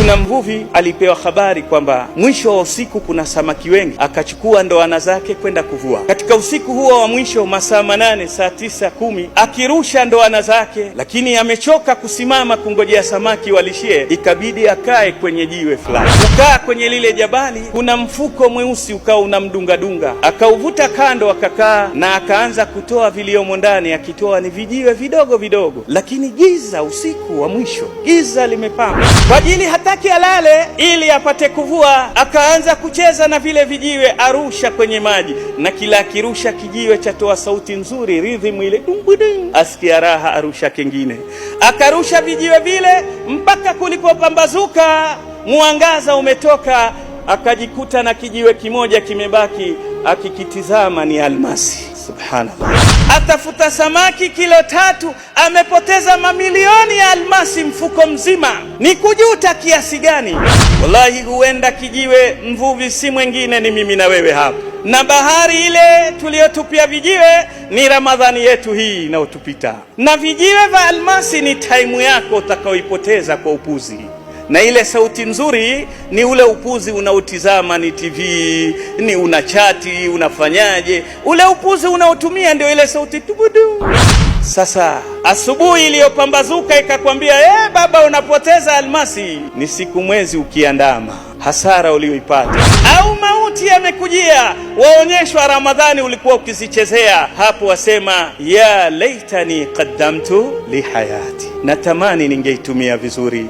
Kuna mvuvi alipewa habari kwamba mwisho wa usiku kuna samaki wengi, akachukua ndoana zake kwenda kuvua. Katika usiku huo wa mwisho, masaa 8, saa 9, 10, akirusha ndoana zake, lakini amechoka kusimama kungojea samaki walishie, ikabidi akae kwenye jiwe fulani. Kukaa kwenye lile jabali, kuna mfuko mweusi ukawa unamdungadunga, akauvuta kando, akakaa na akaanza kutoa viliomo ndani. Akitoa ni vijiwe vidogo vidogo, lakini giza, usiku wa mwisho, giza limepamba. Kwa ajili hataki alale ili apate kuvua, akaanza kucheza na vile vijiwe, arusha kwenye maji, na kila akirusha kijiwe chatoa sauti nzuri, rhythm ile dumbuding, asikia raha, arusha kingine. Akarusha vijiwe vile mpaka kulipopambazuka, mwangaza umetoka, akajikuta na kijiwe kimoja kimebaki, akikitizama ni almasi. Subhanallah. Atafuta samaki kilo 3, amepoteza mamilioni ya almasi, mfuko mzima. Ni kujuta kiasi gani? Wallahi, huenda kijiwe mvuvi si mwingine, ni mimi na wewe hapa, na bahari ile tuliyotupia vijiwe ni Ramadhani yetu hii inayotupita, na vijiwe vya almasi ni taimu yako utakaoipoteza kwa upuzi. Na ile sauti nzuri ni ule upuzi unaotizama, ni TV, ni unachati, unafanyaje, ule upuzi unaotumia ndio ile sauti tubudu. Sasa asubuhi iliyopambazuka ikakwambia, baba, unapoteza almasi. Ni siku mwezi ukiandama, hasara ulioipata. Au mauti yamekujia, waonyeshwa Ramadhani ulikuwa ukizichezea, hapo wasema ya laitani qaddamtu li hayati, natamani ningeitumia vizuri